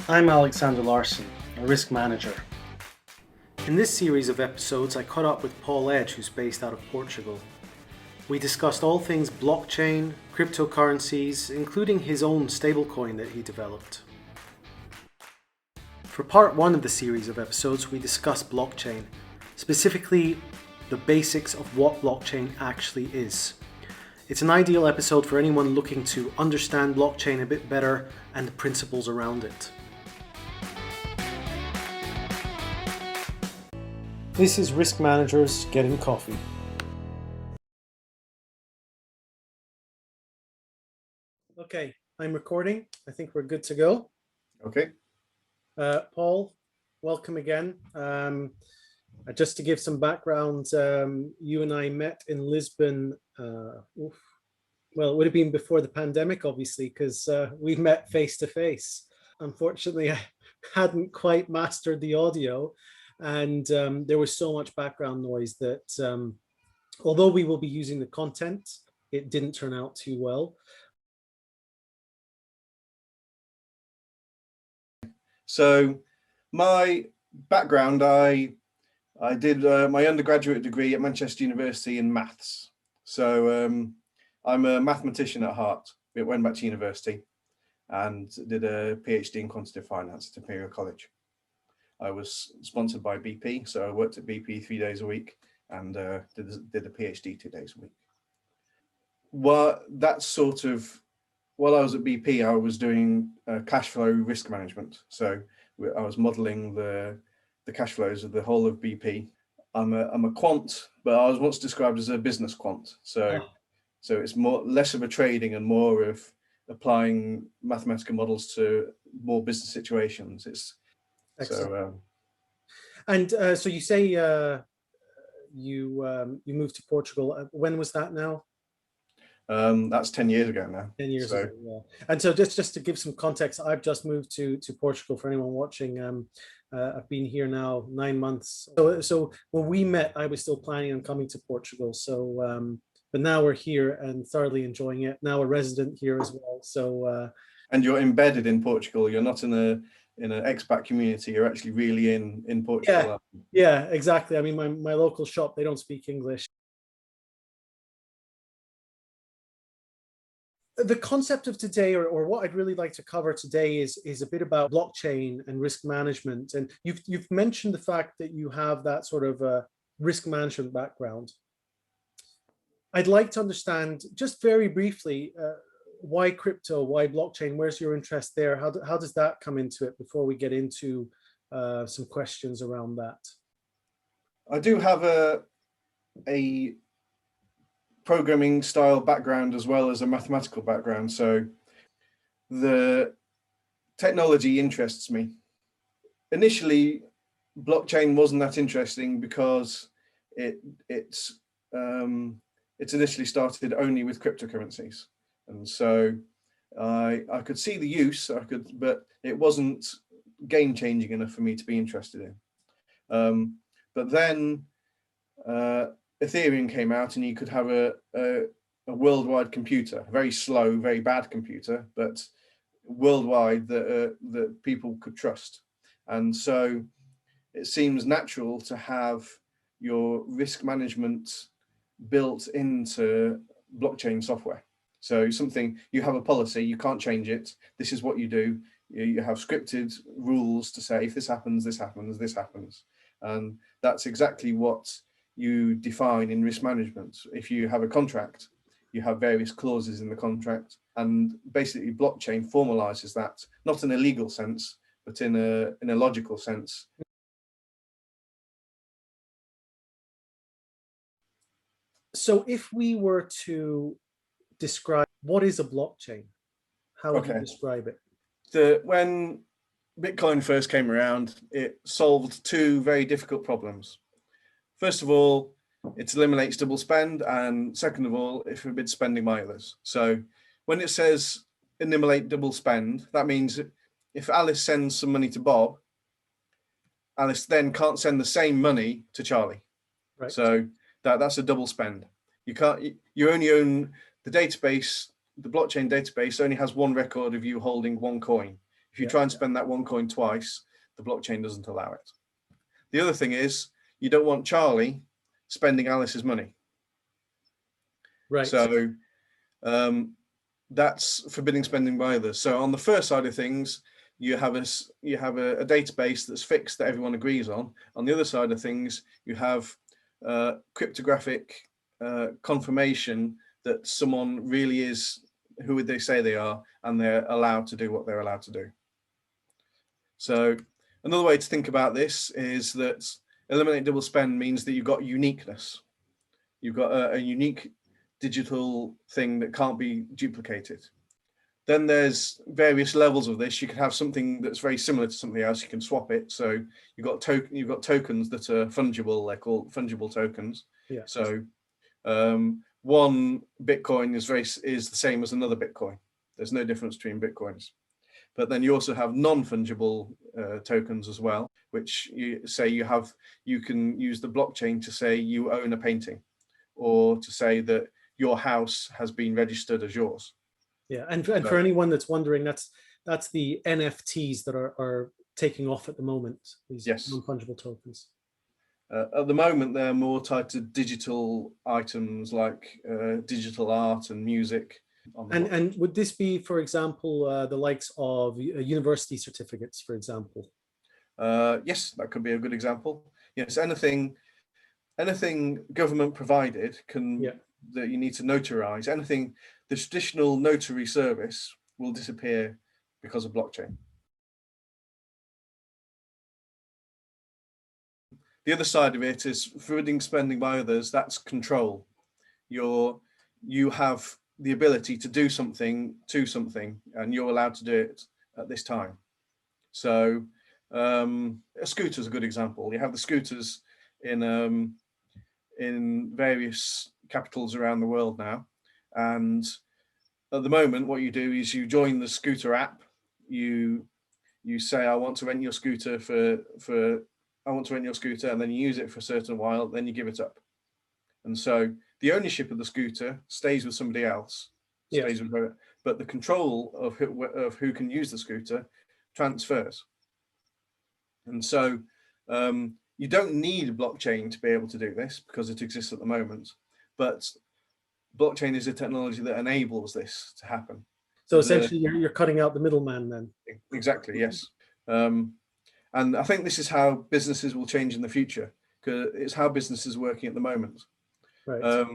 I'm Alexander Larsen, a risk manager. In this series of episodes, I caught up with Paul Edge, who's based out of Portugal. We discussed all things blockchain, cryptocurrencies, including his own stablecoin that he developed. For part one of the series of episodes, we discussed blockchain, specifically the basics of what blockchain actually is. It's an ideal episode for anyone looking to understand blockchain a bit better and the principles around it. This is Risk Managers Getting Coffee. Okay, I'm recording. I think we're good to go. Okay. Paul, welcome again. Just to give some background, you and I met in Lisbon. Well, it would have been before the pandemic, obviously, because we met face to face. Unfortunately, I hadn't quite mastered the audio, and there was so much background noise that although we will be using the content, it didn't turn out too well. So my background, I did my undergraduate degree at Manchester University in maths. So I'm a mathematician at heart. I went back to university and did a PhD in quantitative finance at Imperial College. I was sponsored by BP, so I worked at BP 3 days a week and did a PhD 2 days a week. Well, that's sort of, while I was at BP, I was doing cash flow risk management. So I was modeling the cash flows of the whole of BP. I'm a quant, but I was once described as a business quant. So it's less of a trading and more of applying mathematical models to more business situations. It's excellent. So you say you moved to Portugal. When was that now? That's 10 years ago now. 10 years ago, yeah. And so just to give some context, I've just moved to Portugal. For anyone watching, I've been here now 9 months. So when we met, I was still planning on coming to Portugal. So, but now we're here and thoroughly enjoying it. Now a resident here as well. So, and you're embedded in Portugal. You're not in an expat community. You're actually really in Portugal. Yeah, exactly. I mean, my local shop, they don't speak English. The concept of today, or what I'd really like to cover today, is a bit about blockchain and risk management. And you've mentioned the fact that you have that sort of risk management background. I'd like to understand just very briefly why crypto, why blockchain, where's your interest there? How does that come into it before we get into some questions around that? I do have a programming style background as well as a mathematical background. So the technology interests me. Initially, blockchain wasn't that interesting because it's initially started only with cryptocurrencies. And so I could see the use, but it wasn't game changing enough for me to be interested in. But then Ethereum came out and you could have a worldwide computer, a very slow, very bad computer, but worldwide that people could trust. And so it seems natural to have your risk management built into blockchain software. So something, you have a policy, you can't change it. This is what you do. You have scripted rules to say, if this happens, this happens, this happens. And that's exactly what you define in risk management. If you have a contract, you have various clauses in the contract, and basically blockchain formalizes that, not in a legal sense, but in a logical sense. So if we were to describe what is a blockchain, how would you describe it? When Bitcoin first came around, it solved two very difficult problems. First of all, it eliminates double spend, and second of all, it forbids spending by others. So when it says eliminate double spend, that means if Alice sends some money to Bob, Alice then can't send the same money to Charlie. Right. So that's a double spend. You only own the database. The blockchain database only has one record of you holding one coin. If you try and spend that one coin twice, the blockchain doesn't allow it. The other thing is you don't want Charlie spending Alice's money. Right. So that's forbidding spending by others. So on the first side of things, you have a database that's fixed that everyone agrees on. On the other side of things, you have cryptographic confirmation that someone really is who would they say they are, and they're allowed to do what they're allowed to do. So another way to think about this is that eliminate double spend means that you've got uniqueness. You've got a unique digital thing that can't be duplicated. Then there's various levels of this. You can have something that's very similar to something else. You can swap it. So you've got tokens that are fungible. They're called fungible tokens. Yeah. So one Bitcoin is the same as another Bitcoin. There's no difference between Bitcoins. But then you also have non-fungible tokens as well, which you can use the blockchain to say you own a painting, or to say that your house has been registered as yours. Yeah, and for anyone that's wondering, that's the NFTs that are taking off at the moment. These non-fungible tokens. At the moment, they're more tied to digital items like digital art and music. And would this be, for example, the likes of university certificates, for example? Yes, that could be a good example. Yes, anything government provided that you need to notarize, anything, the traditional notary service will disappear because of blockchain. The other side of it is forbidding spending by others. That's control. You have the ability to do something to something, and you're allowed to do it at this time. So a scooter is a good example. You have the scooters in various capitals around the world now, and at the moment, what you do is you join the scooter app. You say, I want to rent your scooter and then you use it for a certain while, then you give it up. And so the ownership of the scooter stays with somebody else, but the control of who can use the scooter transfers. And so you don't need a blockchain to be able to do this because it exists at the moment, but blockchain is a technology that enables this to happen. So essentially you're cutting out the middleman then. Exactly, yes. And I think this is how businesses will change in the future, because it's how businesses are working at the moment. Right.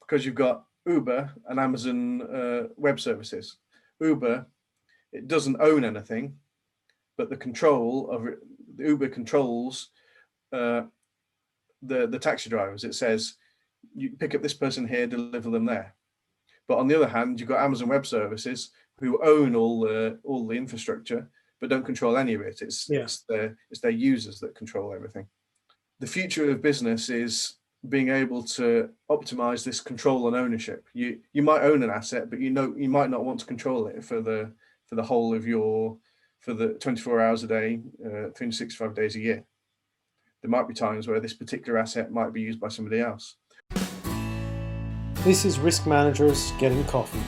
Because you've got Uber and Amazon Web Services. Uber, it doesn't own anything, but the control of it, Uber controls the taxi drivers. It says, you pick up this person here, deliver them there. But on the other hand, you've got Amazon Web Services who own all the infrastructure, but don't control any of it. It's their users that control everything. The future of business is being able to optimize this control and ownership. You might own an asset, but you might not want to control it for the whole of for the 24 hours a day, 365 days a year. There might be times where this particular asset might be used by somebody else. This is Risk Managers Getting Coffee.